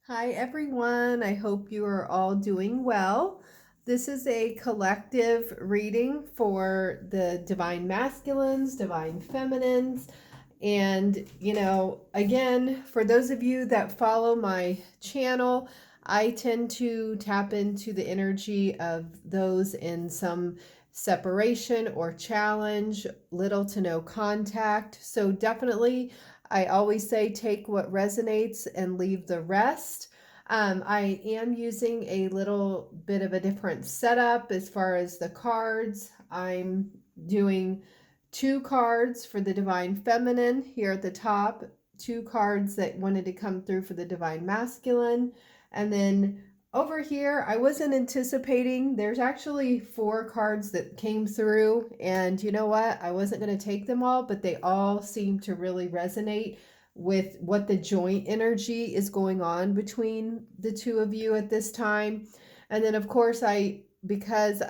Hi, everyone. I hope you are all doing well. This is a collective reading for the divine masculines, divine feminines. And, again, for those of you that follow my channel, I tend to tap into the energy of those in some separation or challenge, little to no contact. So definitely I always say take what resonates and leave the rest. I am using a little bit of a different setup as far as the cards. I'm doing two cards for the Divine Feminine here at the top, two cards that wanted to come through for the Divine Masculine, and then over here, I wasn't anticipating. There's actually four cards that came through, and you know what? I wasn't going to take them all, but they all seem to really resonate with what the joint energy is going on between the two of you at this time. And then, of course, because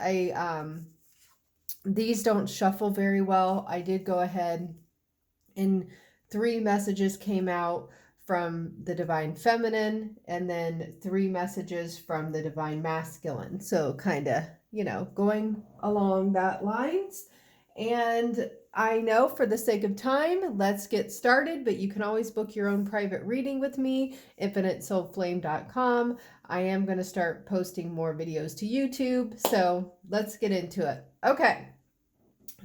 these don't shuffle very well, I did go ahead and three messages came out from the divine feminine and then three messages from the divine masculine. So kind of, going along that lines. And I know for the sake of time, let's get started, but you can always book your own private reading with me, InfiniteSoulFlame.com. I am going to start posting more videos to YouTube, so let's get into it. Okay.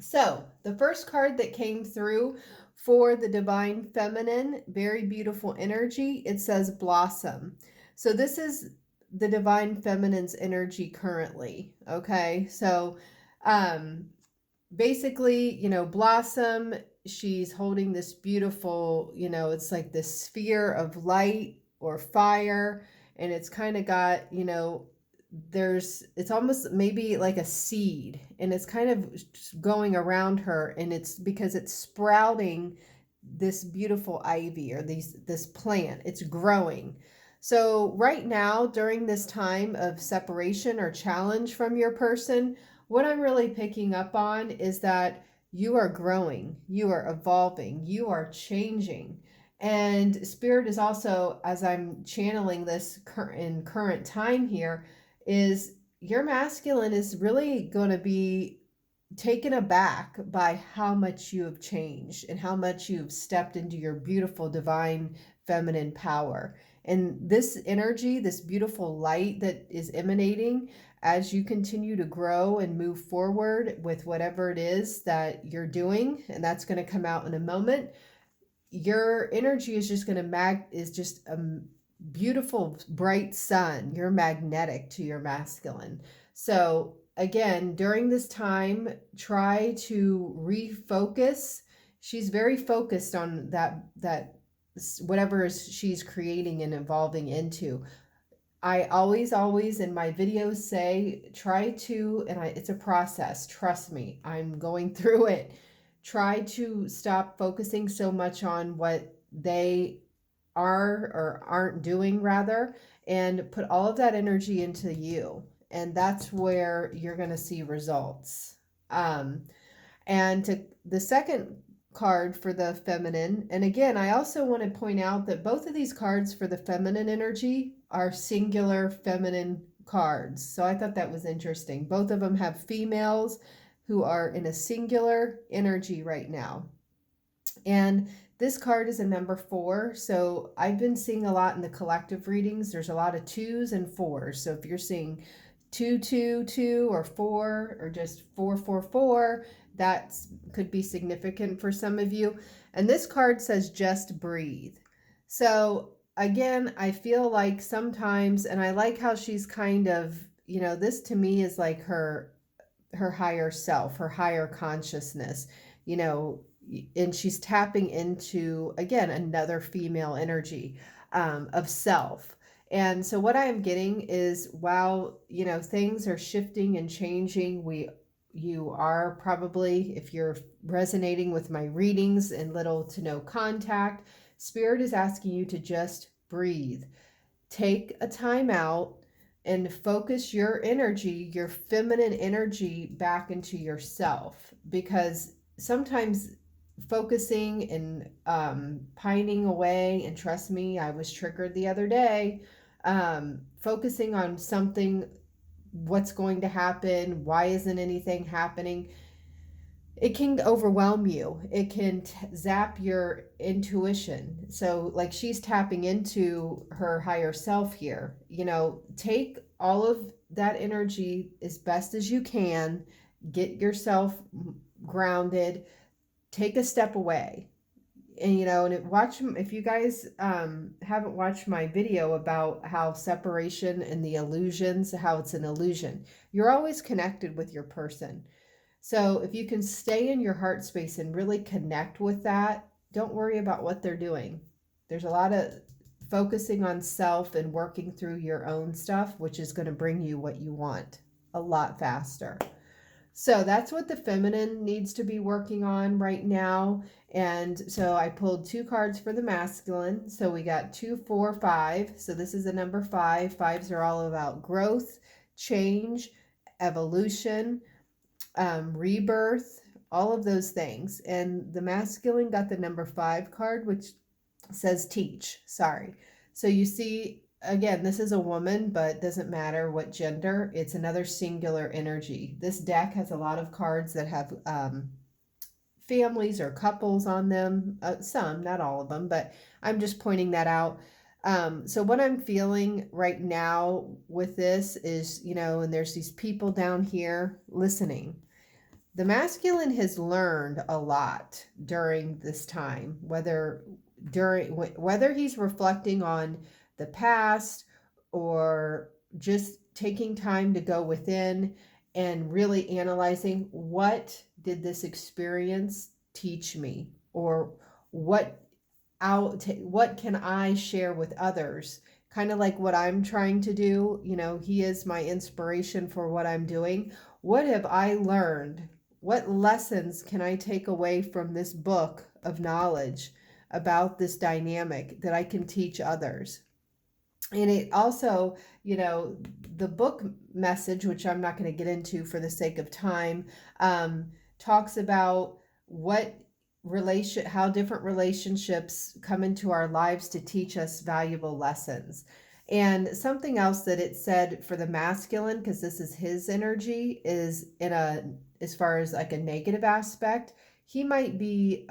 So the first card that came through for the divine feminine, very beautiful energy, it says blossom. So this is the divine feminine's energy currently. Okay. So basically, blossom, she's holding this beautiful, it's like this sphere of light or fire, and it's kind of got, it's almost maybe like a seed, and it's kind of going around her, and it's because it's sprouting this beautiful ivy or this plant. It's growing. So right now, during this time of separation or challenge from your person, what I'm really picking up on is that you are growing, you are evolving, you are changing. And spirit is also, as I'm channeling this in current time here, is your masculine is really going to be taken aback by how much you have changed and how much you've stepped into your beautiful divine feminine power. And this energy, this beautiful light that is emanating as you continue to grow and move forward with whatever it is that you're doing, and that's going to come out in a moment. Your energy is just going to is just a beautiful bright sun. You're magnetic to your masculine. So again, during this time, try to refocus. She's very focused on that whatever she's creating and evolving into. I always in my videos say, try to, it's a process. Trust me, I'm going through it. Try to stop focusing so much on what they are or aren't doing, rather, and put all of that energy into you. And that's where you're going to see results. Um, and the second card for the feminine, and again, I also want to point out that both of these cards for the feminine energy are singular feminine cards. So I thought that was interesting. Both of them have females who are in a singular energy right now. And this card is a number 4. So I've been seeing a lot in the collective readings. There's a lot of 2s and 4s. So if you're seeing 222 or 4 or just 444, that could be significant for some of you. And this card says just breathe. So again, I feel like sometimes, and I like how she's kind of, this to me is like her higher self, her higher consciousness, and she's tapping into, again, another female energy of self. And so what I'm getting is, while, things are shifting and changing, you are probably, if you're resonating with my readings in little to no contact, spirit is asking you to just breathe. Take a time out and focus your energy, your feminine energy, back into yourself, because sometimes focusing and pining away, and trust me, I was triggered the other day focusing on something, what's going to happen, why isn't anything happening, it can overwhelm you. It can zap your intuition. So, like, she's tapping into her higher self here. Take all of that energy as best as you can, get yourself grounded, take a step away. And watch, if you guys haven't watched my video about how separation and the illusions, how it's an illusion, you're always connected with your person. So if you can stay in your heart space and really connect with that, don't worry about what they're doing. There's a lot of focusing on self and working through your own stuff, which is going to bring you what you want a lot faster. So that's what the feminine needs to be working on right now. And so I pulled 2 cards for the masculine. So we got 2, 4, 5. So this is a number 5. Fives are all about growth, change, evolution, rebirth, all of those things. And the masculine got the number 5 card, which says teach. Sorry. So you see, again, this is a woman, but doesn't matter what gender. It's another singular energy. This deck has a lot of cards that have families or couples on them. Some, not all of them, but I'm just pointing that out. So what I'm feeling right now with this is, and there's these people down here listening. The masculine has learned a lot during this time, whether he's reflecting on the past or just taking time to go within and really analyzing, what did this experience teach me, or what what can I share with others, kind of like what I'm trying to do. He is my inspiration for what I'm doing. What have I learned? What lessons can I take away from this book of knowledge about this dynamic that I can teach others? And it also, the book message, which I'm not going to get into for the sake of time, talks about how different relationships come into our lives to teach us valuable lessons. And something else that it said for the masculine, because this is his energy, is as far as like a negative aspect, he might be,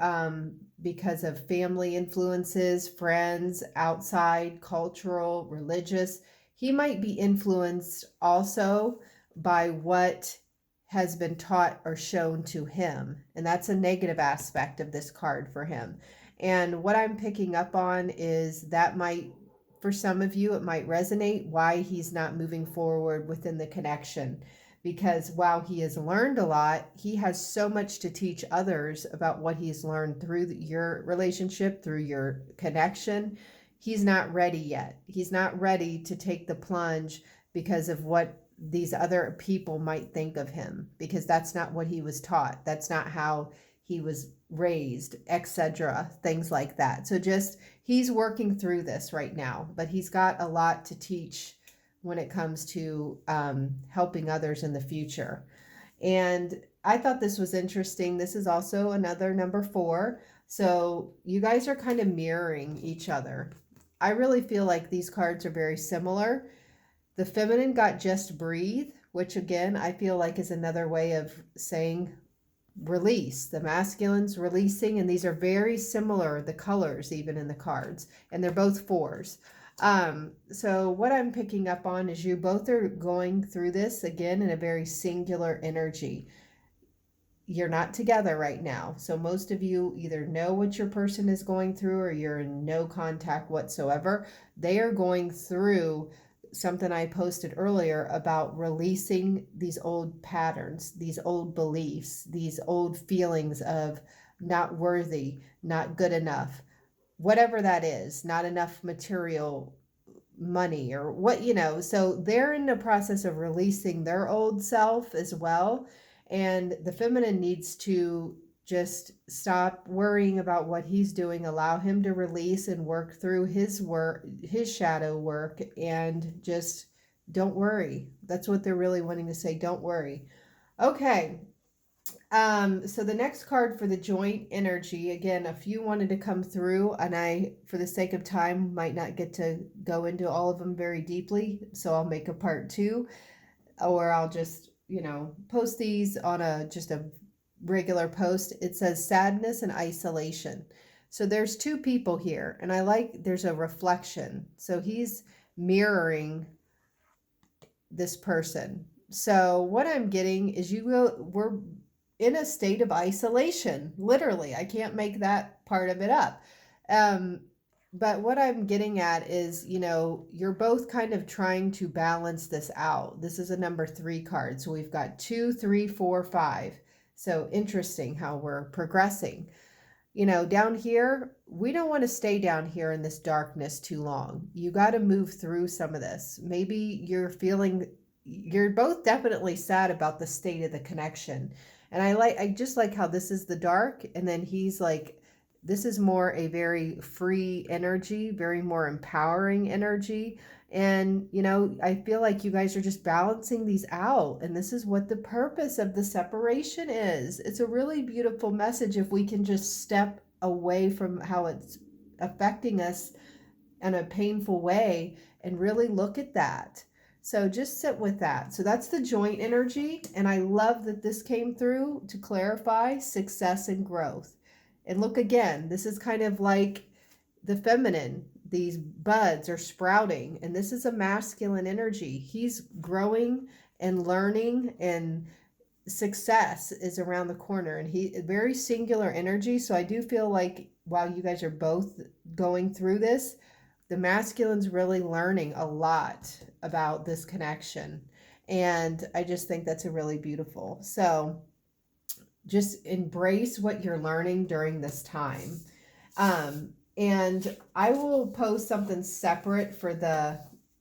because of family influences, friends, outside, cultural, religious, he might be influenced also by what has been taught or shown to him. And that's a negative aspect of this card for him. And what I'm picking up on is that might, for some of you, it might resonate why he's not moving forward within the connection. Because while he has learned a lot, he has so much to teach others about what he's learned through your relationship, through your connection. He's not ready yet. He's not ready to take the plunge because of what these other people might think of him, because that's not what he was taught. That's not how he was raised, etc. Things like that. So just, he's working through this right now, but he's got a lot to teach when it comes to helping others in the future. And I thought this was interesting. This is also another number 4. So you guys are kind of mirroring each other. I really feel like these cards are very similar. The feminine got just breathe, which again, I feel like is another way of saying release. The masculine's releasing, and these are very similar, the colors even in the cards, and they're both 4s. So what I'm picking up on is you both are going through this again in a very singular energy. You're not together right now. So most of you either know what your person is going through or you're in no contact whatsoever. They are going through something I posted earlier about releasing these old patterns, these old beliefs, these old feelings of not worthy, not good enough, whatever that is, not enough material money or what, so they're in the process of releasing their old self as well. And the feminine needs to just stop worrying about what he's doing, allow him to release and work through his work, his shadow work, and just don't worry. That's what they're really wanting to say. Don't worry. Okay. So the next card for the joint energy, again, a few wanted to come through, and I, for the sake of time, might not get to go into all of them very deeply. So I'll make a part two, or I'll just, post these on just a regular post. It says sadness and isolation. So there's two people here, and there's a reflection. So he's mirroring this person. So what I'm getting is we're in a state of isolation, literally. I can't make that part of it up. Um, but what I'm getting at is, you're both kind of trying to balance this out. This is a number 3 card. So we've got 2, 3, 4, 5. So interesting how we're progressing. Down here, we don't want to stay down here in this darkness too long. You got to move through some of this. Maybe you're both definitely sad about the state of the connection. And I just like how this is the dark, and then he's like, this is more a very free energy, very more empowering energy. And, I feel like you guys are just balancing these out. And this is what the purpose of the separation is. It's a really beautiful message if we can just step away from how it's affecting us in a painful way and really look at that. So just sit with that. So that's the joint energy. And I love that this came through to clarify success and growth. And look again, this is kind of like the feminine. These buds are sprouting, and this is a masculine energy. He's growing and learning, and success is around the corner, and he very singular energy. So I do feel like while you guys are both going through this, the masculine's really learning a lot about this connection. And I just think that's a really beautiful. So just embrace what you're learning during this time. And I will post something separate for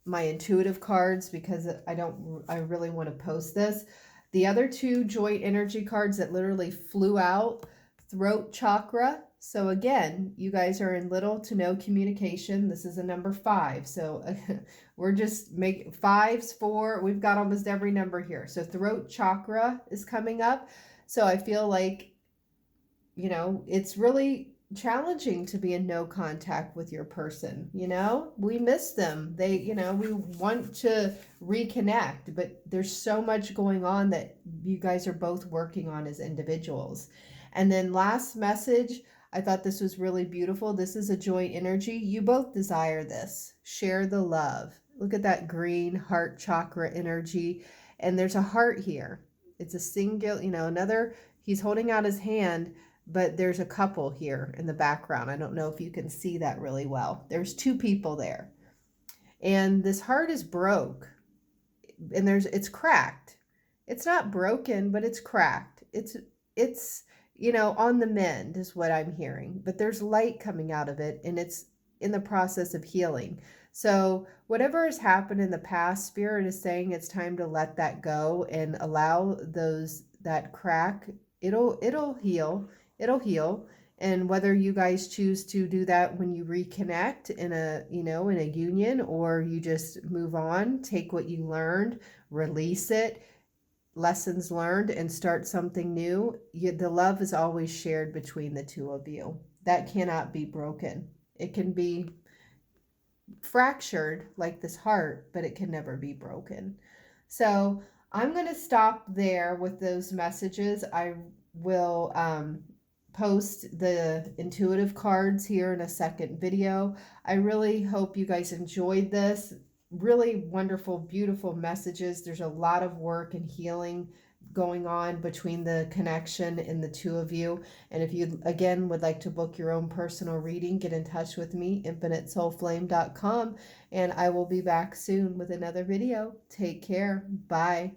my intuitive cards, because I really want to post this. The other two joint energy cards that literally flew out, throat chakra. So again, you guys are in little to no communication. This is a number 5. So we're just making 5s, 4. We've got almost every number here. So throat chakra is coming up. So I feel like, it's really challenging to be in no contact with your person. We miss them. We want to reconnect, but there's so much going on that you guys are both working on as individuals. And then last message, I thought this was really beautiful. This is a joint energy. You both desire this. Share the love. Look at that green heart chakra energy. And there's a heart here. It's a single, he's holding out his hand, but there's a couple here in the background. I don't know if you can see that really well. There's 2 people there. And this heart is broke. And it's cracked. It's not broken, but it's cracked. It's on the mend is what I'm hearing. But there's light coming out of it, and it's in the process of healing. So whatever has happened in the past, Spirit is saying it's time to let that go and allow that crack. It'll heal. It'll heal. And whether you guys choose to do that when you reconnect in a union, or you just move on, take what you learned, release it, lessons learned, and start something new. The love is always shared between the two of you. That cannot be broken. It can be fractured like this heart, but it can never be broken. So I'm going to stop there with those messages. I will post the intuitive cards here in a second video. I really hope you guys enjoyed this. Really wonderful, beautiful messages. There's a lot of work and healing going on between the connection in the two of you. And if you, again, would like to book your own personal reading, get in touch with me, InfiniteSoulFlame.com, and I will be back soon with another video. Take care. Bye.